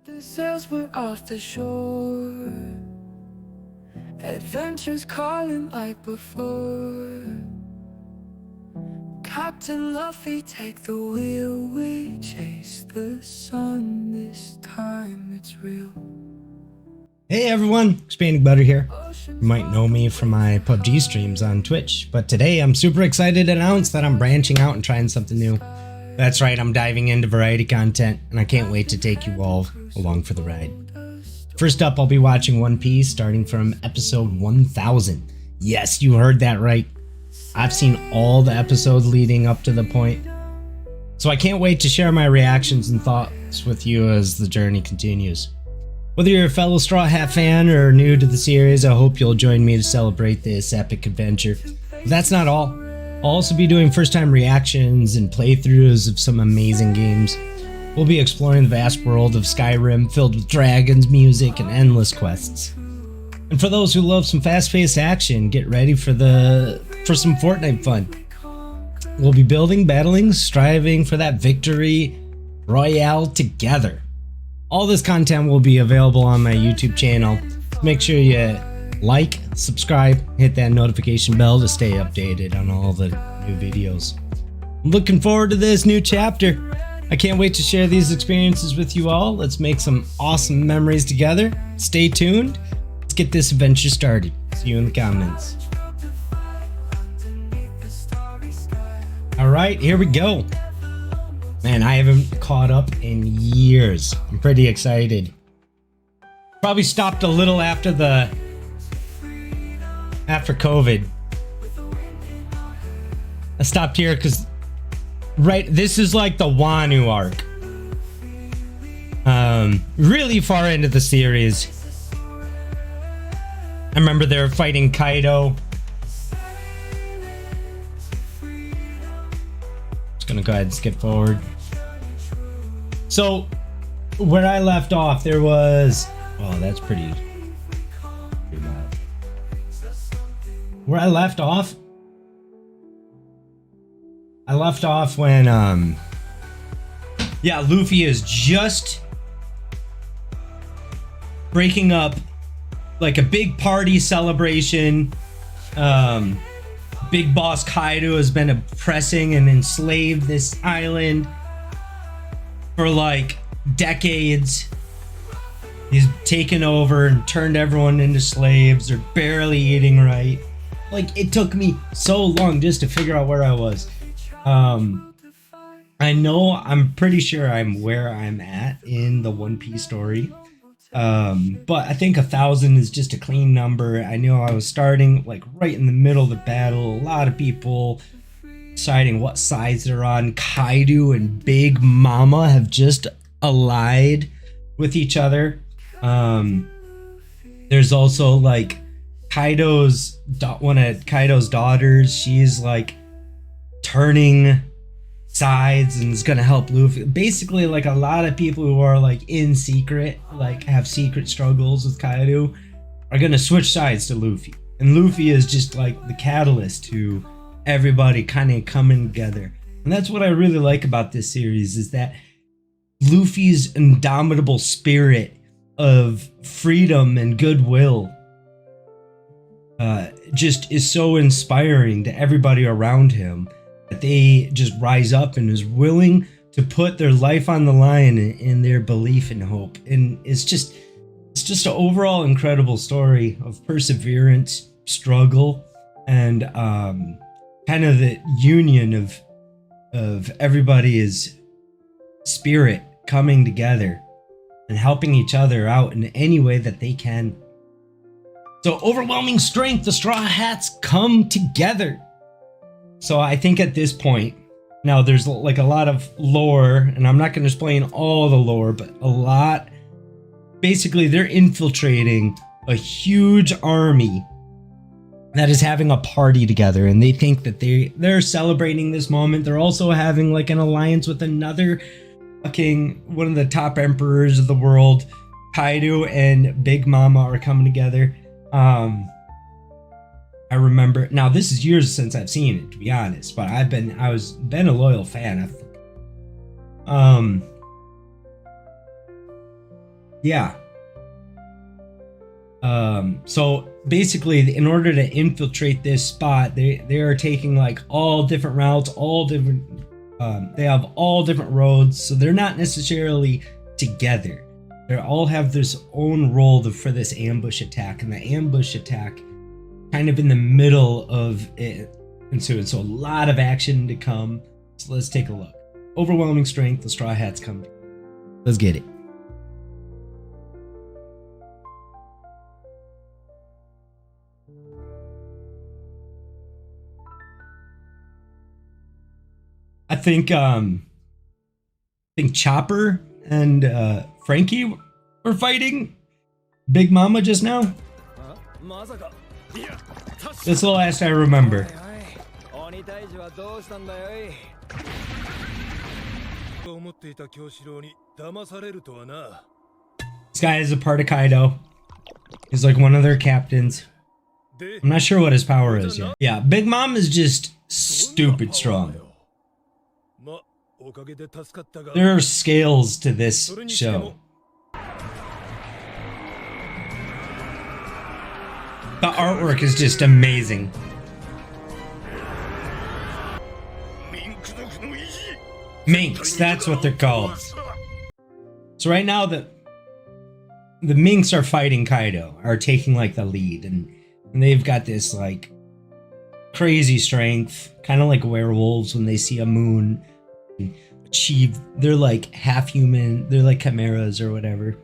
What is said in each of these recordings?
The sails were off the shore, adventures calling like before. Captain Luffy, take the wheel, we chase the sun, this time it's real. Hey everyone, Expanding Butter here. You might know me from my PUBG streams on Twitch, but today I'm super excited to announce that I'm branching out and trying something new. That's right, I'm diving into variety content, and I can't wait to take you all along for the ride. First up, I'll be watching One Piece starting from episode 1000. Yes, you heard that right. I've seen all the episodes leading up to the point, so I can't wait to share my reactions and thoughts with you as the journey continues. Whether you're a fellow Straw Hat fan or new to the series, I hope you'll join me to celebrate this epic adventure. But that's not all. I'll also be doing first-time reactions and playthroughs of some amazing games. We'll be exploring the vast world of Skyrim, filled with dragons, music, and endless quests. And for those who love some fast-paced action, get ready for some Fortnite fun. We'll be building, battling, striving for that victory royale together. All this content will be available on my YouTube channel. Make sure you like, subscribe, hit that notification bell to stay updated on all the new videos. I'm looking forward to this new chapter. I can't wait to share these experiences with you all. Let's make some awesome memories together. Stay tuned. Let's get this adventure started. See you in the comments. All right, here we go. Man, I haven't caught up in years. I'm pretty excited. Probably stopped a little after COVID. I stopped here because this is like the Wano arc. Really far into the series. I remember they were fighting Kaido. Just gonna go ahead and skip forward. So, where I left off, there was... Oh, that's pretty loud. Where I left off when, yeah, Luffy is just breaking up, like, a big party celebration. Big Boss Kaido has been oppressing and enslaved this island for like decades. He's taken over and turned everyone into slaves. They're barely eating right. Like, it took me so long just to figure out where I was. I'm pretty sure I'm where I'm at in the One Piece story. But I think 1000 is just a clean number. I knew I was starting like right in the middle of the battle. A lot of people deciding what sides they're on. Kaido and Big Mama have just allied with each other. There's also like one of Kaido's daughters. She's like turning sides and is gonna help Luffy. Basically, like a lot of people who are like in secret, like have secret struggles with Kaido, are gonna switch sides to Luffy. And Luffy is just like the catalyst to everybody kind of coming together. And that's what I really like about this series, is that Luffy's indomitable spirit of freedom and goodwill just is so inspiring to everybody around him, that they just rise up and is willing to put their life on the line in their belief and hope. And it's just an overall incredible story of perseverance, struggle, and kind of the union of everybody's spirit coming together and helping each other out in any way that they can. So, overwhelming strength, the Straw Hats come together. So I think at this point, now there's like a lot of lore, and I'm not going to explain all the lore, but a lot. Basically, they're infiltrating a huge army that is having a party together, and they think that they're celebrating this moment. They're also having like an alliance with another one of the top emperors of the world. Kaido and Big Mama are coming together. I remember, now this is years since I've seen it, to be honest, but I've been a loyal fan. Yeah. So basically, in order to infiltrate this spot, they are taking like all different routes, all different. They have all different roads, so they're not necessarily together. They all have their own role for this ambush attack, and the ambush attack kind of in the middle of it. And so a lot of action to come. So let's take a look. Overwhelming strength, the Straw Hats come. Let's get it. I think Chopper and Frankie were fighting Big Mama just now. That's the last I remember. This guy is a part of Kaido. He's like one of their captains. I'm not sure what his power is yet. Yeah, Big Mom is just stupid strong. There are scales to this show. The artwork is just amazing. Minks, that's what they're called. So right now the Minks are fighting Kaido, are taking like the lead, and they've got this like crazy strength, kind of like werewolves when they see a moon. They're like half human, they're like chimeras or whatever.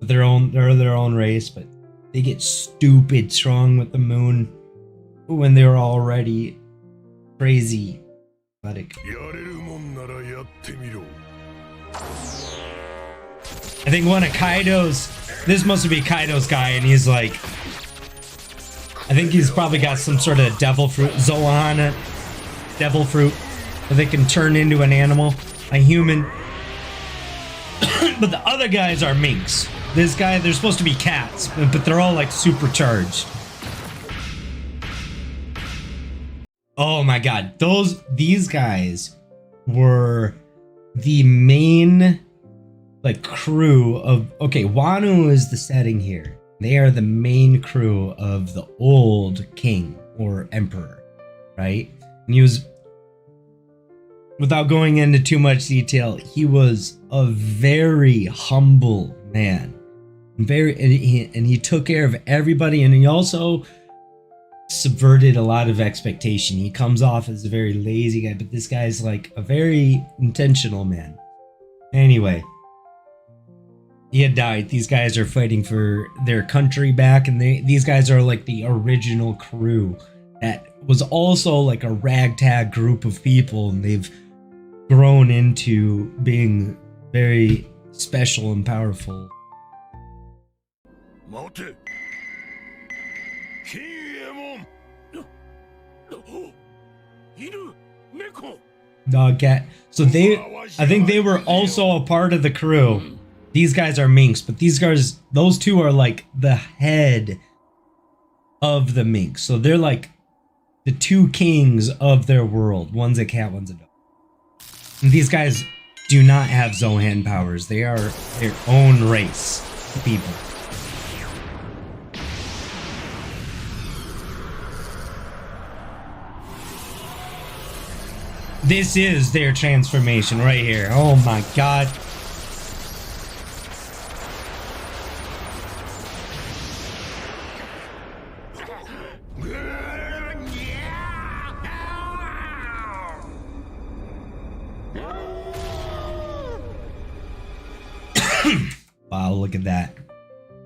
They're their own race, but they get stupid strong with the moon when they're already crazy athletic. I think one of Kaido's, this must be Kaido's guy, and he's like, I think he's probably got some sort of devil fruit, Zoan devil fruit, that they can turn into an animal, a human. But the other guys are minks. This guy, they're supposed to be cats, but they're all like supercharged. Oh my god, these guys were the main like crew of, okay, Wano is the setting here. They are the main crew of the old king or emperor, right? And he was, without going into too much detail, he was a very humble man. And he took care of everybody, and he also subverted a lot of expectation. He comes off as a very lazy guy, but this guy's like a very intentional man. Anyway, he had died. These guys are fighting for their country back, and these guys are like the original crew that was also like a ragtag group of people, and they've grown into being very special and powerful. Dog cat. So I think they were also a part of the crew. These guys are minks, but these guys, those two are like the head of the minks. So they're like the two kings of their world. One's a cat, one's a dog. And these guys do not have Zohan powers. They are their own race of people. This is their transformation right here. Oh my god. Wow, look at that.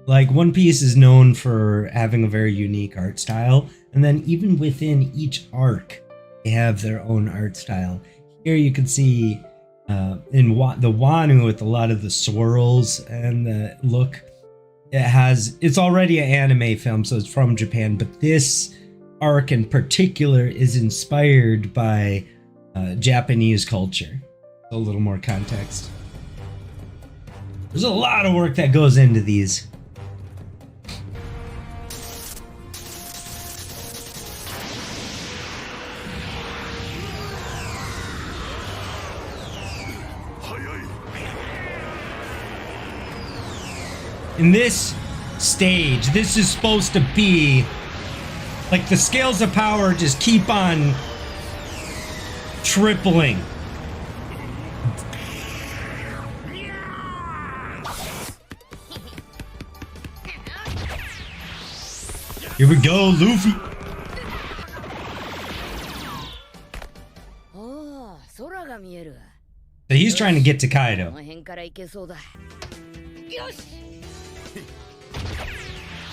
Like, One Piece is known for having a very unique art style, and then even within each arc, they have their own art style. Here you can see in the Wano with a lot of the swirls and the look. It's already an anime film, so it's from Japan, but this arc in particular is inspired by Japanese culture. A little more context. There's a lot of work that goes into these. in this stage, this is supposed to be like the scales of power just keep on tripling. Here we go, Luffy. So he's trying to get to Kaido.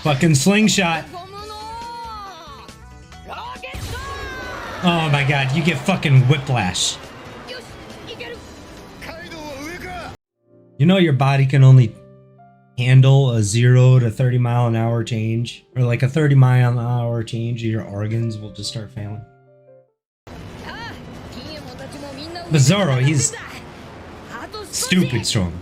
Fucking slingshot. Oh my god, you get fucking whiplash. You know your body can only handle a 0 to 30 mile an hour change, or like a 30 mile an hour change, your organs will just start failing. But Zoro, he's stupid strong.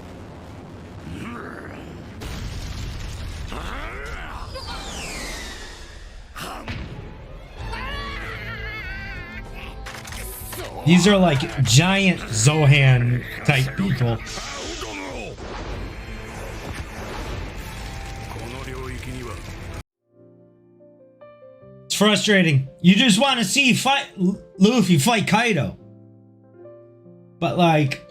These are like giant Zohan type people. It's frustrating. You just want to see Luffy fight Kaido. But like,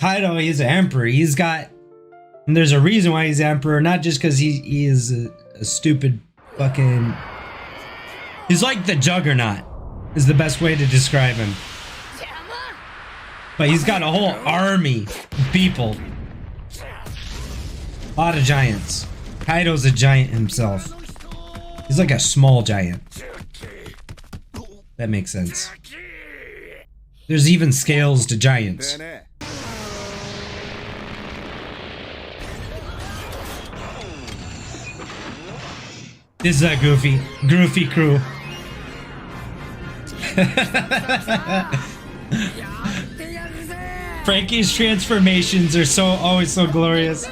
Kaido, he's an emperor. He's got, and there's a reason why he's emperor, not just because he is a stupid fucking, he's like the Juggernaut is the best way to describe him. But he's got a whole army of people. A lot of giants. Kaido's a giant himself. He's like a small giant. That makes sense. There's even scales to giants. This is a Goofy crew. Frankie's transformations are always so glorious.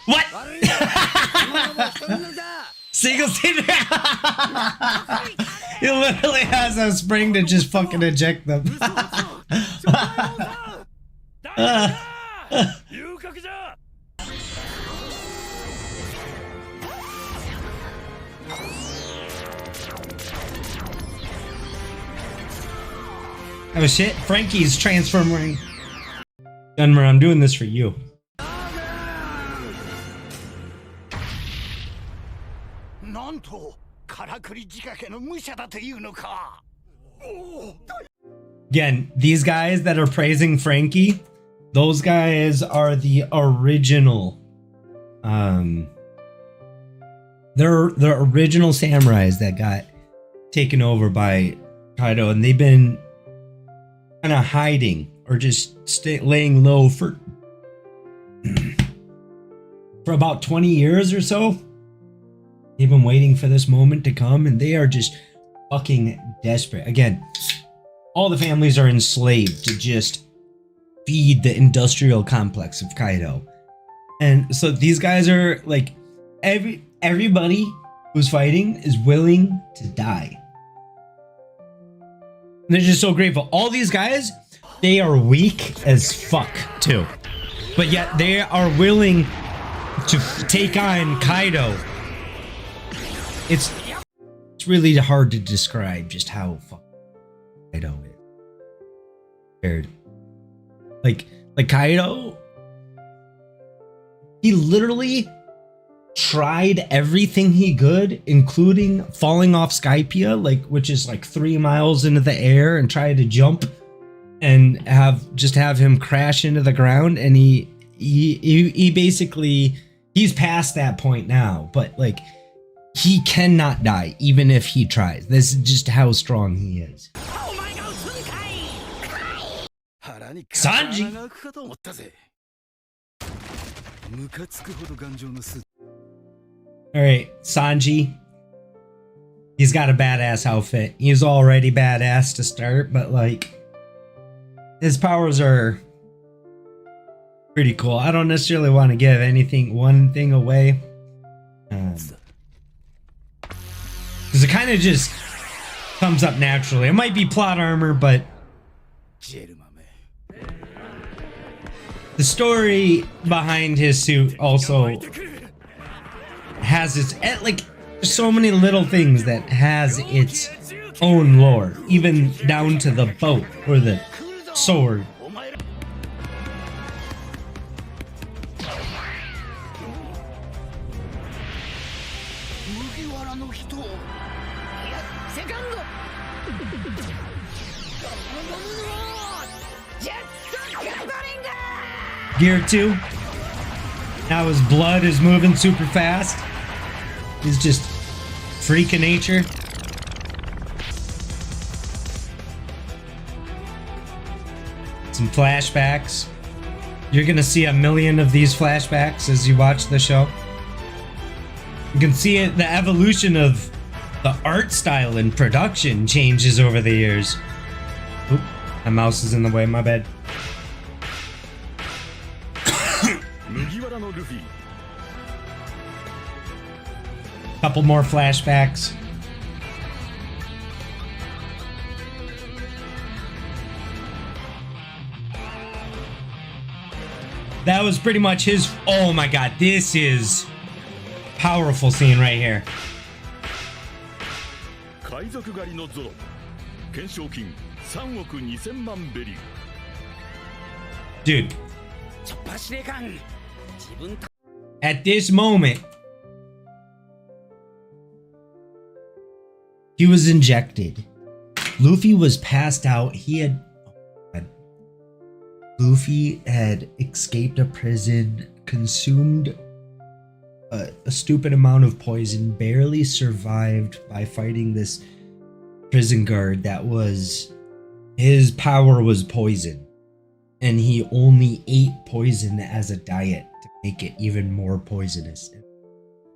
What? Single seater. He literally has a spring to just fucking eject them. Oh shit, Frankie's transforming. Gunmer, I'm doing this for you. Again, these guys that are praising Frankie, those guys are the original, they're the original samurais that got taken over by Kaido, and they've been kind of hiding or just laying low for about 20 years or so. They've been waiting for this moment to come, and they are just fucking desperate. Again, all the families are enslaved to just feed the industrial complex of Kaido. And so these guys are like, everybody who's fighting is willing to die. And they're just so grateful. All these guys, they are weak as fuck too. But yet they are willing to take on Kaido. It's really hard to describe just how fucking Kaido is. Weird. Like Kaido, he literally tried everything he could, including falling off Skypia, which is like 3 miles into the air, and tried to jump and have him crash into the ground. And he basically, he's past that point now, but like, he cannot die even if he tries. This is just how strong he is. Sanji! Alright, Sanji. He's got a badass outfit. He's already badass to start, but like, his powers are pretty cool. I don't necessarily want to give one thing away. Because it kind of just comes up naturally. It might be plot armor, but the story behind his suit also has its, like, there's so many little things that has its own lore, even down to the boat or the sword. Gear 2. Now his blood is moving super fast. He's just freak of nature. Some flashbacks. You're gonna see a million of these flashbacks as you watch the show. You can see it, the evolution of the art style and production changes over the years. Oop, my mouse is in the way, my bad. Couple more flashbacks. That was pretty much his. Oh my god, this is powerful scene right here. Dude. At this moment, he was injected. Luffy was passed out. Luffy had escaped a prison, consumed a stupid amount of poison, barely survived by fighting this prison guard that was, his power was poison. And he only ate poison as a diet to make it even more poisonous.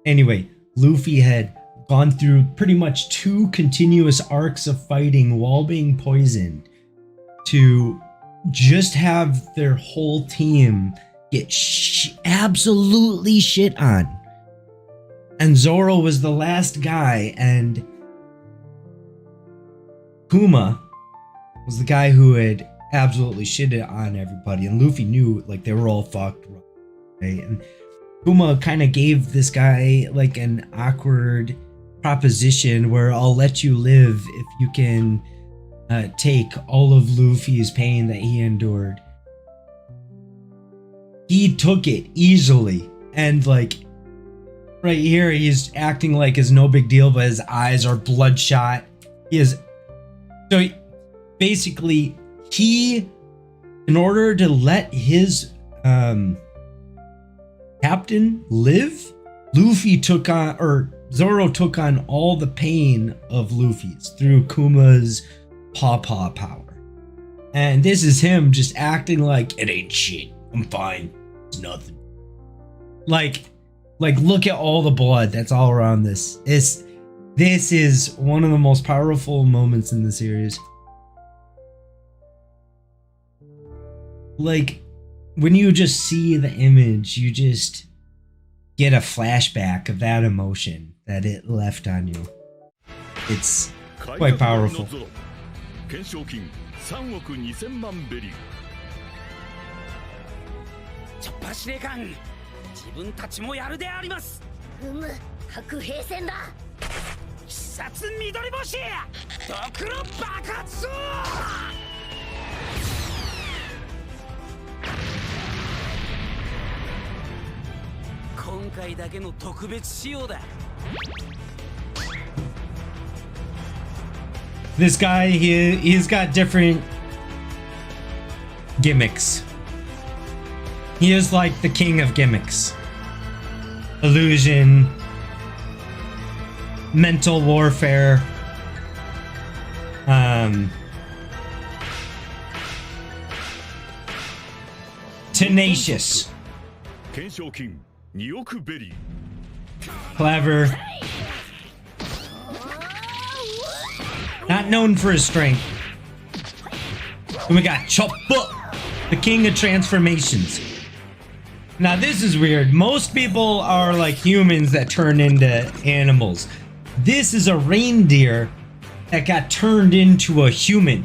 Anyway, Luffy had gone through pretty much 2 continuous arcs of fighting while being poisoned to just have their whole team get absolutely shit on. And Zoro was the last guy, and Kuma was the guy who had absolutely shitted on everybody, and Luffy knew, like, they were all fucked, right? And Kuma kind of gave this guy like an awkward proposition where I'll let you live if you can take all of Luffy's pain that he endured. He took it easily, and like right here he's acting like it's no big deal, but his eyes are bloodshot. Basically he, in order to let his captain live, Luffy took on, or Zoro took on all the pain of Luffy's through Kuma's paw power. And this is him just acting like it ain't shit. I'm fine. It's nothing. Like look at all the blood that's all around this. This is one of the most powerful moments in the series. Like, when you just see the image, you just get a flashback of that emotion that it left on you. It's quite powerful. This guy, he's got different gimmicks. He is like the king of gimmicks. Illusion, mental warfare, tenacious, clever, not known for his strength. And we got Choppa, the king of transformations. Now this is weird. Most people are like humans that turn into animals. This is a reindeer that got turned into a human.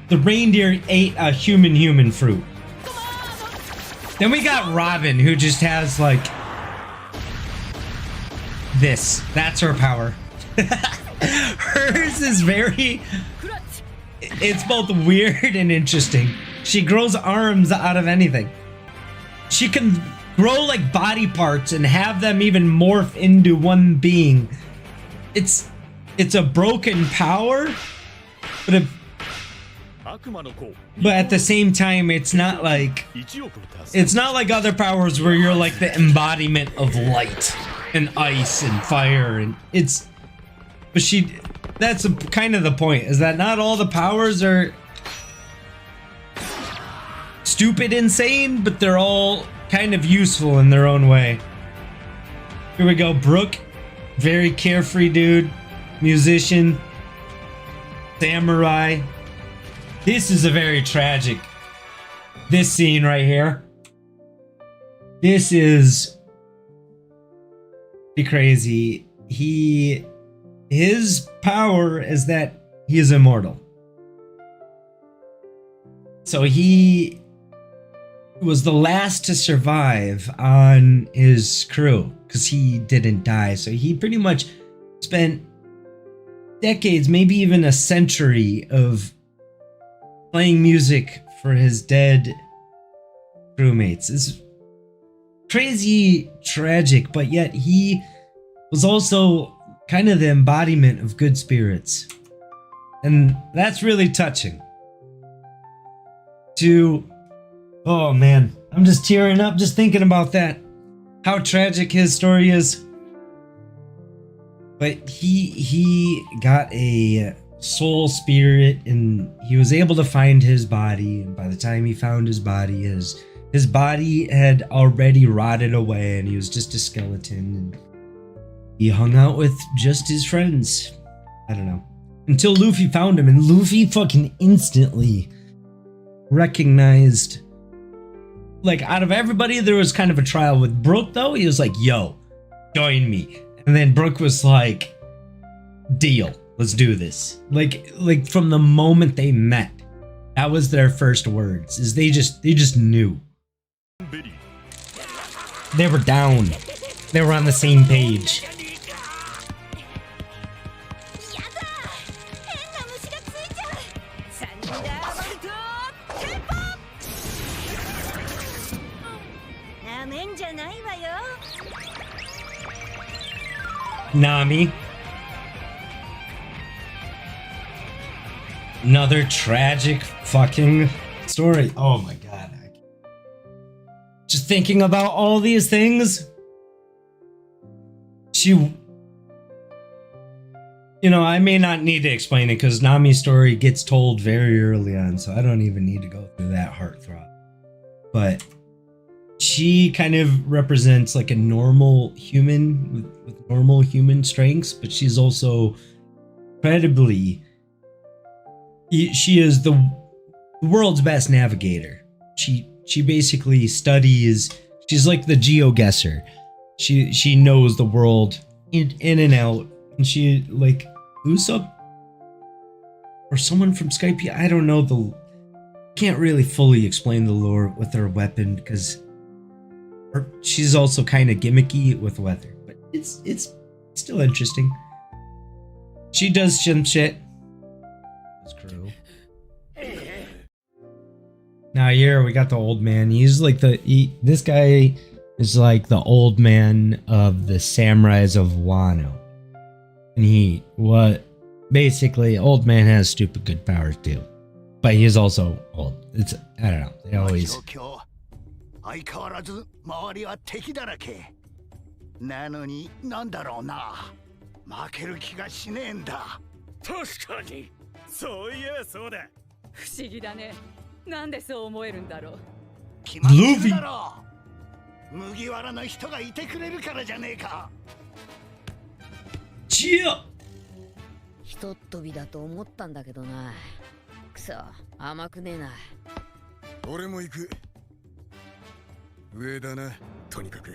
The reindeer ate a human fruit. Then we got Robin, who just has like this. That's her power. Hers is very... It's both weird and interesting. She grows arms out of anything. She can grow like body parts and have them even morph into one being. It's a broken power, but at the same time, it's not like other powers where you're like the embodiment of light and ice and fire, and that's kind of the point, is that not all the powers are stupid insane, but they're all kind of useful in their own way. Here we go. Brook, very carefree dude, musician, samurai. This is a very tragic, this scene right here. This is crazy. His power is that he is immortal. So he was the last to survive on his crew because he didn't die. So he pretty much spent decades, maybe even a century, of playing music for his dead crewmates. It's crazy tragic, but yet he was also kind of the embodiment of good spirits. And that's really touching. Oh man, I'm just tearing up just thinking about that. How tragic his story is. But he got a soul spirit and he was able to find his body, and by the time he found his body, his body had already rotted away and he was just a skeleton, and he hung out with just his friends. I don't know. Until Luffy found him, and Luffy fucking instantly recognized, like, out of everybody there was kind of a trial with Brook though. He was like, yo, join me. And then Brook was like, deal, let's do this. Like from the moment they met, that was their first words, is they just knew. They were down. They were on the same page. Nami. Another tragic fucking story. Oh my god. Just thinking about all these things. I may not need to explain it because Nami's story gets told very early on, so I don't even need to go through that heartthrob. But she kind of represents like a normal human with normal human strengths, but she's also incredibly, she is the world's best navigator. She basically studies, she's like the geoguesser. She knows the world in and out, and she, like, Usopp or someone from Skype, I don't know, can't really fully explain the lore with her weapon because she's also kind of gimmicky with weather, but it's still interesting. She does some shit. His crew. Now here we got the old man. He's like this guy is like the old man of the samurais of Wano. And basically old man has stupid good powers too. But he's also old. I don't know. They always 相変わらず周りは敵だらけなのになんだろうな負ける気がしねえんだ確かにそういえばそうだ不思議だねなんでそう思えるんだろう決まってるだろう麦わらの人がいてくれるからじゃねえかチアひとっ飛びだと思ったんだけどなくそ甘くねえな俺も行く上だな、とにかく。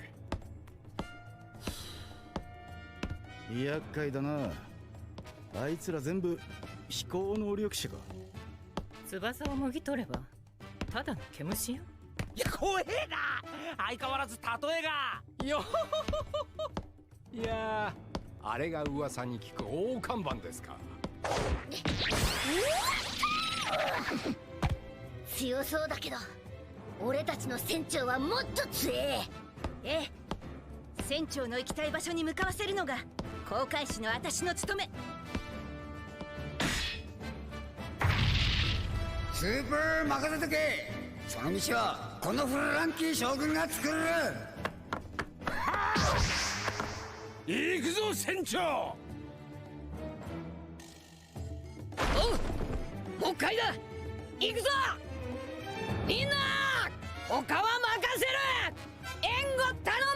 厄介だな。あいつら全部非行能力者か。翼をもぎ取ればただの毛虫よ。いや怖えな。相変わらず例えがよいやー、あれが噂に聞く大看板ですか。強そうだけど俺たちの船長はもっと強え。ええ、船長の行きたい場所に向かわせるのが航海士の私の務め。スープー任せとけ。その道はこのフランキー将軍が作る。行くぞ船長。おう、もう一回だ。行くぞみんな。丘は任せる。援護頼む。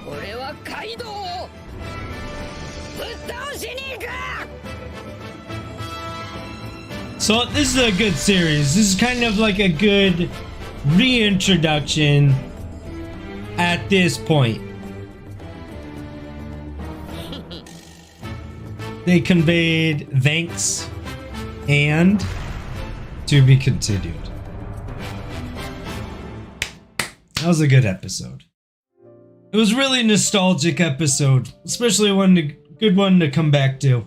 俺はカイドウをぶっ倒しに行く。 So this is a good series. This is kind of like a good reintroduction at this point. They conveyed thanks and to be continued. That was a good episode. It was really nostalgic episode, especially one good one to come back to.